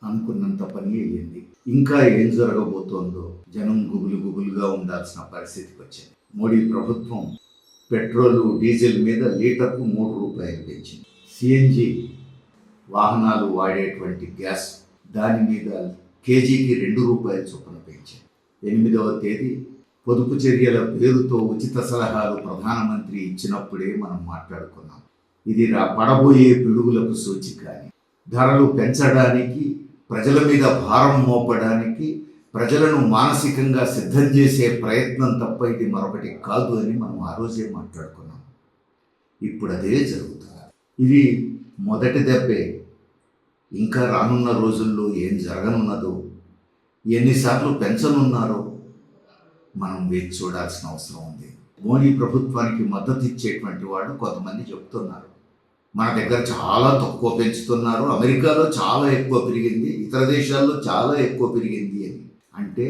అనుకున్నంత పని అయ్యింది. ఇంకా ఏం జరగబోతోందో జనం గుబులుగా ఉండాల్సిన పరిస్థితికి వచ్చింది. మోడీ ప్రభుత్వం పెట్రోలు డీజిల్ మీద లీటర్కు 3 రూపాయలు పెంచింది. సిఎన్జి వాహనాలు వాడేటువంటి గ్యాస్ దాని మీద కేజీకి 2 రూపాయల చొప్పున పెంచింది. 8వ తేదీ పొదుపు చర్యల పేరుతో ఉచిత సలహాలు ప్రధానమంత్రి ఇచ్చినప్పుడే మనం మాట్లాడుకున్నాం. ఇది పడబోయే పిడుగులకు సూచిక అని. ధరలు పెంచడానికి, ప్రజల మీద భారం మోపడానికి, ప్రజలను మానసికంగా సిద్ధం చేసే ప్రయత్నం తప్ప ఇది మరొకటి కాదు అని మనం ఆ రోజే మాట్లాడుకున్నాం. ఇప్పుడు అదే జరుగుతుంది. ఇది మొదటి దెబ్బే. ఇంకా రానున్న రోజుల్లో ఏం జరగనున్నదో, ఎన్నిసార్లు పెంచనున్నారో మనం వేచి చూడాల్సిన అవసరం ఉంది. మోడీ ప్రభుత్వానికి మద్దతు ఇచ్చేటువంటి వాళ్ళు కొంతమంది చెప్తున్నారు, మన దగ్గర చాలా తక్కువ పెంచుతున్నారు, అమెరికాలో చాలా ఎక్కువ పెరిగింది, ఇతర దేశాల్లో చాలా ఎక్కువ పెరిగింది అని. అంటే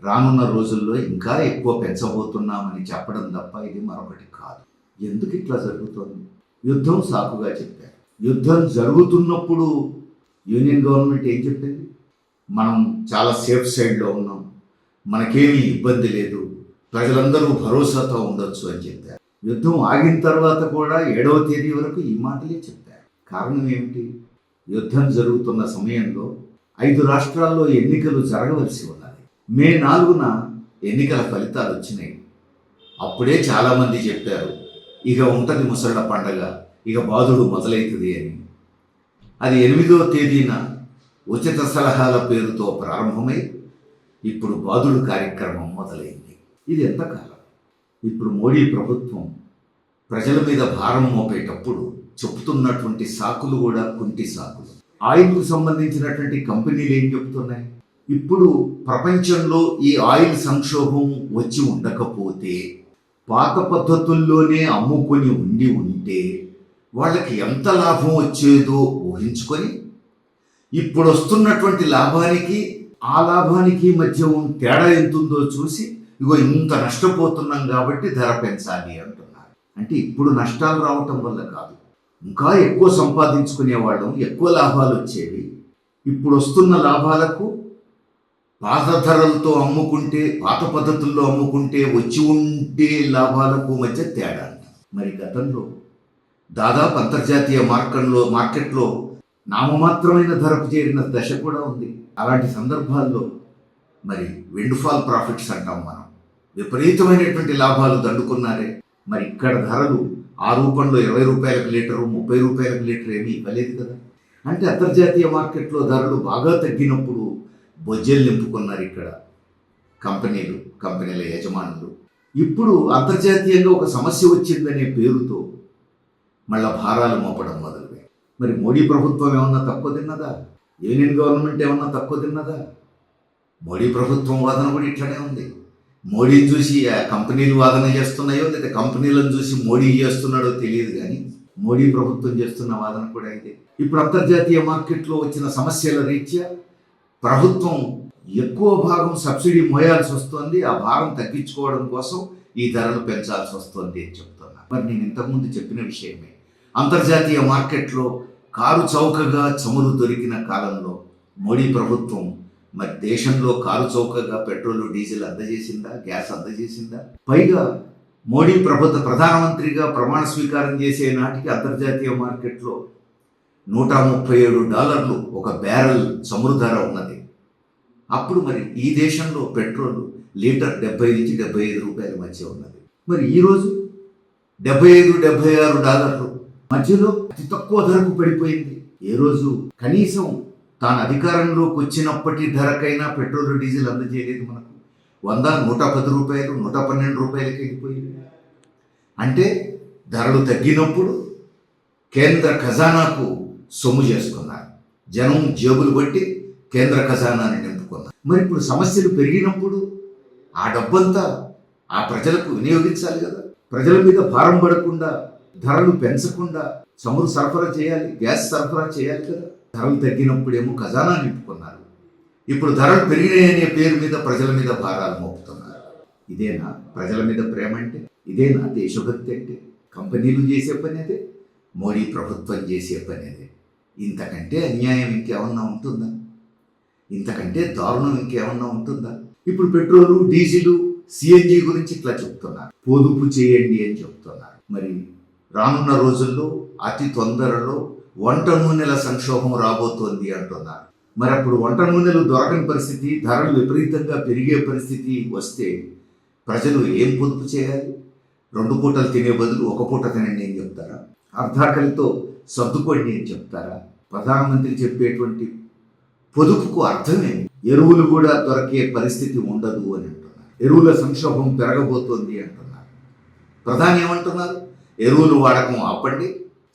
రానున్న రోజుల్లో ఇంకా ఎక్కువ పెంచబోతున్నామని చెప్పడం తప్ప ఇది మరొకటి కాదు. ఎందుకు ఇట్లా జరుగుతుంది? యుద్ధం సాకుగా చెప్పారు. యుద్ధం జరుగుతున్నప్పుడు యూనియన్ గవర్నమెంట్ ఏం చెప్పింది? మనం చాలా సేఫ్ సైడ్లో ఉన్నాం, మనకేమీ ఇబ్బంది లేదు, ప్రజలందరూ భరోసాతో ఉండొచ్చు అని చెప్పారు. యుద్ధం ఆగిన తర్వాత కూడా 7వ తేదీ వరకు ఈ మాటలే చెప్పారు. కారణం ఏమిటి? యుద్ధం జరుగుతున్న సమయంలో 5 రాష్ట్రాల్లో ఎన్నికలు జరగవలసి ఉన్నది. మే 4న ఎన్నికల ఫలితాలు వచ్చినాయి. అప్పుడే చాలామంది చెప్పారు, ఇక ఉంటుంది ముసళ్ళ పండగ, ఇక బాధుడు మొదలవుతుంది అని. అది 8వ తేదీన ఉచిత సలహాల పేరుతో ప్రారంభమై ఇప్పుడు బాధుడు కార్యక్రమం మొదలైంది. ఇది ఎంతకాలం? ఇప్పుడు మోడీ ప్రభుత్వం ప్రజల మీద భారం మోపేటప్పుడు చెప్తున్నటువంటి సాకులు కూడా కుంటి సాకులు. ఆయిల్కు సంబంధించినటువంటి కంపెనీలు ఏం చెప్తున్నాయి? ఇప్పుడు ప్రపంచంలో ఈ ఆయిల్ సంక్షోభం వచ్చి ఉండకపోతే, పాత పద్ధతుల్లోనే అమ్ముకొని ఉంటే వాళ్ళకి ఎంత లాభం వచ్చేదో ఊహించుకొని ఇప్పుడు వస్తున్నటువంటి లాభానికి ఆ లాభానికి మధ్య తేడా ఎంతుందో చూసి, ఇగో ఇంత నష్టపోతున్నాం కాబట్టి ధర పెంచాలి అంటున్నారు. అంటే ఇప్పుడు నష్టాలు రావటం వల్ల కాదు, ఇంకా ఎక్కువ సంపాదించుకునేవాళ్ళం, ఎక్కువ లాభాలు వచ్చేవి. ఇప్పుడు వస్తున్న లాభాలకు పాత ధరలతో అమ్ముకుంటే, పాత పద్ధతుల్లో అమ్ముకుంటే వచ్చి ఉండే లాభాలకు మధ్య తేడా. మరి గతంలో దాదాపు అంతర్జాతీయ మార్కెట్లో నామమాత్రమైన ధరకు చేరిన దశ కూడా ఉంది. అలాంటి సందర్భాల్లో మరి విండ్ఫాల్ ప్రాఫిట్స్ అంటాం మనం, విపరీతమైనటువంటి లాభాలు దండుకున్నారే. మరి ఇక్కడ ధరలు ఆ రూపంలో 20 రూపాయలకు లీటరు, 30 రూపాయలకు లీటర్ ఏమీ ఇవ్వలేదు కదా. అంటే అంతర్జాతీయ మార్కెట్లో ధరలు బాగా తగ్గినప్పుడు బొజ్జలు నింపుకున్నారు ఇక్కడ కంపెనీల యజమానులు. ఇప్పుడు అంతర్జాతీయంగా ఒక సమస్య వచ్చిందనే పేరుతో మళ్ళా భారాలు మోపడం మొదలుపెట్టారు. మరి మోడీ ప్రభుత్వం ఏమన్నా తక్కువ తిన్నదా? యూనియన్ గవర్నమెంట్ ఏమన్నా తక్కువ తిన్నదా? మోడీ ప్రభుత్వం వాదన కూడా ఇట్లనే ఉంది. మోడీని చూసి ఆ కంపెనీలు వాదన చేస్తున్నాయో, లేదా కంపెనీలను చూసి మోడీ చేస్తున్నాడో తెలియదు, కానీ మోడీ ప్రభుత్వం చేస్తున్న వాదన కూడా ఇదే. ఇప్పుడు అంతర్జాతీయ మార్కెట్లో వచ్చిన సమస్యల రీత్యా ప్రభుత్వం ఎక్కువ భాగం సబ్సిడీ మోయాల్సి వస్తుంది, ఆ భారం తగ్గించుకోవడం కోసం ఈ ధరలు పెంచాల్సి వస్తుంది అని చెప్తున్నా. మరి నేను ఇంతకుముందు చెప్పిన విషయమే, అంతర్జాతీయ మార్కెట్లో కారు చౌకగా చమురు దొరికిన కాలంలో మోడీ ప్రభుత్వం మరి దేశంలో కారు చౌకగా పెట్రోల్ డీజిల్ అందజేసిందా, గ్యాస్ అందజేసిందా? పైగా మోడీ ప్రధానమంత్రిగా ప్రమాణ స్వీకారం చేసే నాటికి అంతర్జాతీయ మార్కెట్లో $137 ఒక బ్యారెల్ చమురు ధర ఉన్నది. అప్పుడు మరి ఈ దేశంలో పెట్రోల్ లీటర్ 70 నుంచి 75 రూపాయల మధ్య ఉన్నది. మరి ఈరోజు $75-76 మధ్యలో అతి తక్కువ ధరకు పడిపోయింది. ఏ రోజు కనీసం తాను అధికారంలోకి వచ్చినప్పటి ధరకైనా పెట్రోల్ డీజిల్ అందజేయలేదు మనకు. 110 రూపాయలు 112 రూపాయలకి వెళ్ళిపోయింది. అంటే ధరలు తగ్గినప్పుడు కేంద్ర ఖజానాకు సొమ్ము చేసుకున్నారు, జనం జేబులు బట్టి కేంద్ర ఖజానాన్ని నింపుకున్నారు. మరి ఇప్పుడు సమస్యలు పెరిగినప్పుడు ఆ డబ్బంతా ఆ ప్రజలకు వినియోగించాలి కదా. ప్రజల మీద భారం పడకుండా, ధరలు పెంచకుండా చమురు సరఫరా చేయాలి, గ్యాస్ సరఫరా చేయాలి కదా. ధరలు తగ్గినప్పుడేమో ఖజానా నింపుకున్నారు, ఇప్పుడు ధరలు పెరిగినాయనే పేరు మీద ప్రజల మీద భారాలు మోపుతున్నారు. ఇదేనా ప్రజల మీద ప్రేమ అంటే? ఇదేనా దేశభక్తి అంటే? కంపెనీలు చేసే పని అదే, మోడీ ప్రభుత్వం చేసే పని అదే. ఇంతకంటే అన్యాయం ఇంకేమన్నా ఉంటుందా? ఇంతకంటే దారుణం ఇంకేమన్నా ఉంటుందా? ఇప్పుడు పెట్రోలు, డీజిల్, సిఎన్జి గురించి ఇట్లా చెప్తున్నారు, పొదుపు చేయండి అని చెప్తున్నారు. మరి రానున్న రోజుల్లో అతి తొందరలో వంట నూనెల సంక్షోభం రాబోతోంది అంటున్నారు. మరి అప్పుడు వంట నూనెలు దొరకని పరిస్థితి, ధరలు విపరీతంగా పెరిగే పరిస్థితి వస్తే ప్రజలు ఏం పొదుపు చేయాలి? 2 పూటలు తినే బదులు 1 పూట తినండి అని చెప్తారా? అర్ధాకలితో సర్దుకోండి అని చెప్తారా? ప్రధానమంత్రి చెప్పేటువంటి పొదుపుకు అర్థమేమి? ఎరువులు కూడా దొరికే పరిస్థితి ఉండదు అని అంటున్నారు. ఎరువుల సంక్షోభం పెరగబోతోంది అంటున్నారు. ప్రధాని ఏమంటున్నారు? ఎరువులు వాడకం ఆపండి,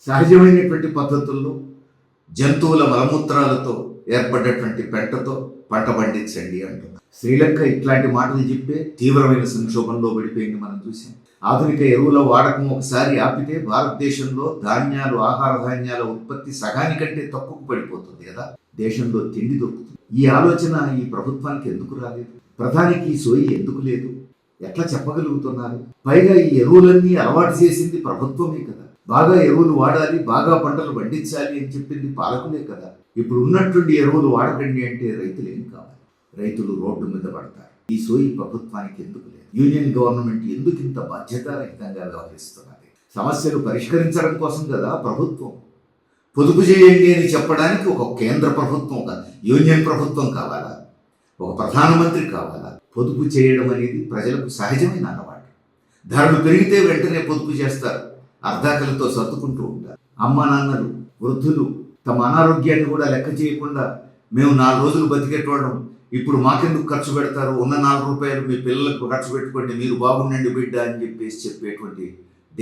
సహజమైనటువంటి పద్ధతుల్లో జంతువుల మలమూత్రాలతో ఏర్పడ్డటువంటి పెంటతో పంట పండించండి అంటున్నారు. శ్రీలంక ఇట్లాంటి మాటలు చెప్పే తీవ్రమైన సంక్షోభంలో పడిపోయింది మనం చూసాం. ఆధునిక ఎరువుల వాడకం ఒకసారి ఆపితే భారతదేశంలో ధాన్యాలు, ఆహార ధాన్యాల ఉత్పత్తి సగానికంటే తక్కువ పడిపోతుంది కదా, దేశంలో తిండి దొరుకుతుంది. ఈ ఆలోచన ఈ ప్రభుత్వానికి ఎందుకు రాలేదు? ప్రధానికి ఈ సోయి ఎందుకు లేదు? ఎట్లా చెప్పగలుగుతున్నారు? పైగా ఈ ఎరువులన్నీ అలవాటు చేసింది ప్రభుత్వమే కదా. బాగా ఎరువులు వాడాలి, బాగా పంటలు పండించాలి అని చెప్పింది పాలకులే కదా. ఇప్పుడు ఉన్నట్టుండి ఎరువులు వాడకండి అంటే రైతులు ఏం కావాలి? రైతులు రోడ్డు మీద పడతారు. ఈ సోయి ప్రభుత్వానికి ఎందుకు లేదు? యూనియన్ గవర్నమెంట్ ఎందుకు ఇంత బాధ్యతారహితంగా వ్యవహరిస్తున్నది? సమస్యలు పరిష్కరించడం కోసం కదా ప్రభుత్వం. పొదుపు చేయండి అని చెప్పడానికి ఒక కేంద్ర ప్రభుత్వం కాదు, యూనియన్ ప్రభుత్వం కావాలా? ఒక ప్రధానమంత్రి కావాలా? పొదుపు చేయడం అనేది ప్రజలకు సహజమైన అలవాటు. ధరలు పెరిగితే వెంటనే పొదుపు చేస్తారు, అర్ధాకలతో సర్దుకుంటూ ఉంటారు. అమ్మా నాన్నలు, వృద్ధులు తమ అనారోగ్యాన్ని కూడా లెక్క చేయకుండా మేము 4 రోజులు బతికేటోళ్ళం, ఇప్పుడు మాకెందుకు ఖర్చు పెడతారు, ఉన్న 4 రూపాయలు మీ పిల్లలకు ఖర్చు పెట్టుకోండి, మీరు బాగుండండి బిడ్డ అని చెప్పేటువంటి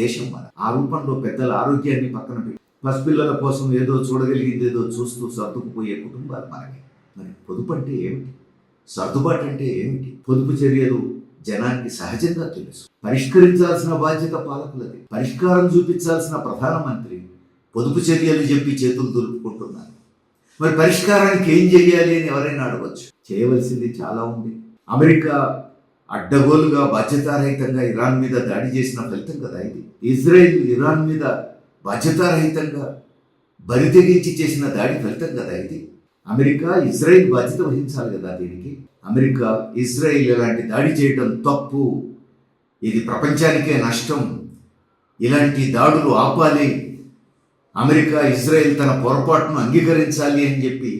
దేశం మన. ఆ రూపంలో పెద్దల ఆరోగ్యాన్ని పక్కన పెట్టి పసిపిల్లల కోసం ఏదో చూడగలిగింది ఏదో చూస్తూ సర్దుకుపోయే కుటుంబాలు మనకి. మరి పొదుపు అంటే ఏమిటి? సర్దుబాటు అంటే ఏమిటి? పొదుపు చర్యలు జనానికి సహజంగా తెలుసు. పరిష్కరించాల్సిన బాధ్యత పాలకులది. పరిష్కారం చూపించాల్సిన ప్రధానమంత్రి పొదుపు చర్యలు చెప్పి చేతులు దులుపుకుంటున్నారు. మరి పరిష్కారానికి ఏం చేయాలి అని ఎవరైనా అడగవచ్చు. చేయవలసింది చాలా ఉంది. అమెరికా అడ్డగోలుగా బాధ్యతారహితంగా ఇరాన్ మీద దాడి చేసిన ఫలితం కదా ఇది. ఇజ్రాయెల్ ఇరాన్ మీద బాధ్యతారహితంగా బరి తెగించి చేసిన దాడి ఫలితం కదా ఇది. అమెరికా, ఇజ్రాయెల్ బాధ్యత వహించాలి కదా దీనికి. అమెరికా, ఇజ్రాయెల్ ఇలాంటి దాడి చేయడం తప్పు, ఇది ప్రపంచానికే నష్టం, ఇలాంటి దాడులు ఆపాలి, అమెరికా, ఇజ్రాయెల్ తన పొరపాటును అంగీకరించాలి అని చెప్పి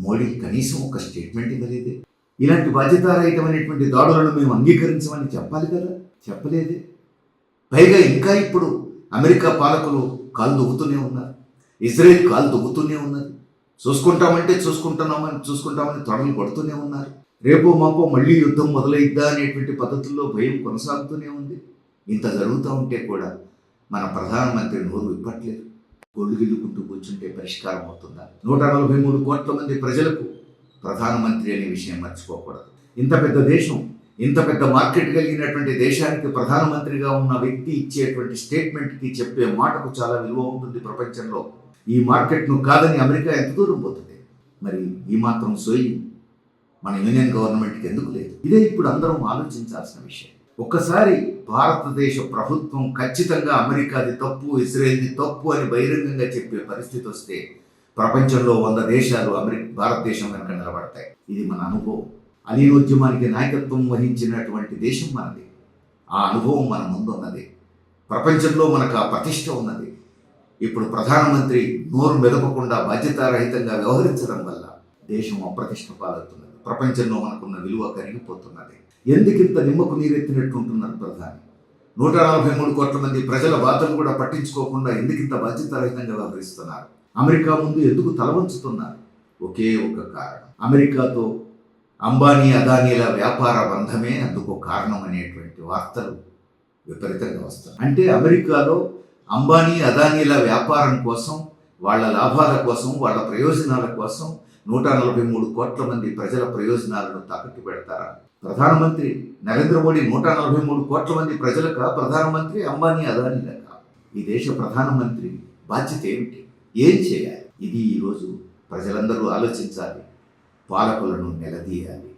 మోడీ కనీసం ఒక స్టేట్మెంట్ ఇవ్వలేదే. ఇలాంటి బాధ్యతారహితమైనటువంటి దాడులను మేము అంగీకరించమని చెప్పాలి కదా, చెప్పలేదే. పైగా ఇంకా ఇప్పుడు అమెరికా పాలకులు కాలు దువ్వుతూనే ఉన్నారు, ఇజ్రాయెల్ కాలు దువ్వుతూనే ఉన్నది. చూసుకుంటామని తొడలు కొడుతూనే ఉన్నారు. రేపో మాపో మళ్ళీ యుద్ధం మొదలైద్దా అనేటువంటి పద్ధతుల్లో భయం కొనసాగుతూనే ఉంది. ఇంత జరుగుతూ ఉంటే కూడా మన ప్రధానమంత్రి నోరు విప్పట్లేదు. గొడ్లు గిల్లుకుంటూ కూర్చుంటే పరిష్కారం అవుతుందా? 143 కోట్ల మంది ప్రజలకు ప్రధానమంత్రి అనే విషయం మర్చిపోకూడదు. ఇంత పెద్ద దేశం, ఇంత పెద్ద మార్కెట్ కలిగినటువంటి దేశానికి ప్రధానమంత్రిగా ఉన్న వ్యక్తి ఇచ్చేటువంటి స్టేట్మెంట్కి, చెప్పే మాటకు చాలా విలువ ఉంటుంది ప్రపంచంలో. ఈ మార్కెట్ను కాదని అమెరికా ఎంత దూరం పోతుంది? మరి ఈ మాత్రం సోయి మన యూనియన్ గవర్నమెంట్కి ఎందుకు లేదు? ఇదే ఇప్పుడు అందరం ఆలోచించాల్సిన విషయం. ఒక్కసారి భారతదేశ ప్రభుత్వం ఖచ్చితంగా అమెరికాది తప్పు, ఇజ్రాయెల్ది తప్పు అని బహిరంగంగా చెప్పే పరిస్థితి వస్తే ప్రపంచంలో 100 దేశాలు భారతదేశం వెనక నిలబడతాయి. ఇది మన అనుభవం. అలీనోద్యమానికి నాయకత్వం వహించినటువంటి దేశం మనది. ఆ అనుభవం మన ముందు ఉన్నది. ప్రపంచంలో మనకు ఆ ప్రతిష్ట ఉన్నది. ఇప్పుడు ప్రధానమంత్రి నోరు మెదపకుండా బాధ్యతారహితంగా వ్యవహరించడం వల్ల దేశం అప్రతిష్ట పాలవుతున్నది. ప్రపంచంలో మనకున్న విలువ కరిగిపోతున్నది. ఎందుకింత నిమ్మకు నీరెత్తినట్టు ఉంటున్నారు ప్రధాని? 143 కోట్ల మంది ప్రజల బాధలు కూడా పట్టించుకోకుండా ఎందుకింత బాధ్యతారహితంగా వ్యవహరిస్తున్నారు? అమెరికా ముందు ఎందుకు తలవంచుతున్నారు? ఒకే ఒక కారణం, అమెరికాతో అంబానీ, అదానీల వ్యాపార బంధమే అందుకు కారణం అనేటువంటి వార్తలు విపరీతంగా వస్తాయి. అంటే అమెరికాలో అంబానీ, అదానీల వ్యాపారం కోసం, వాళ్ళ లాభాల కోసం, వాళ్ళ ప్రయోజనాల కోసం 143 కోట్ల మంది ప్రజల ప్రయోజనాలను తాకట్టు పెడతారా? ప్రధానమంత్రి నరేంద్ర మోడీ 143 కోట్ల మంది ప్రజలక ప్రధానమంత్రి, అంబానీ, అదానీలక? ఈ దేశ ప్రధానమంత్రి బాధ్యత ఏమిటి? ఏం చేయాలి? ఇది ఈరోజు ప్రజలందరూ ఆలోచించాలి, పాలకులను నిలదీయాలి.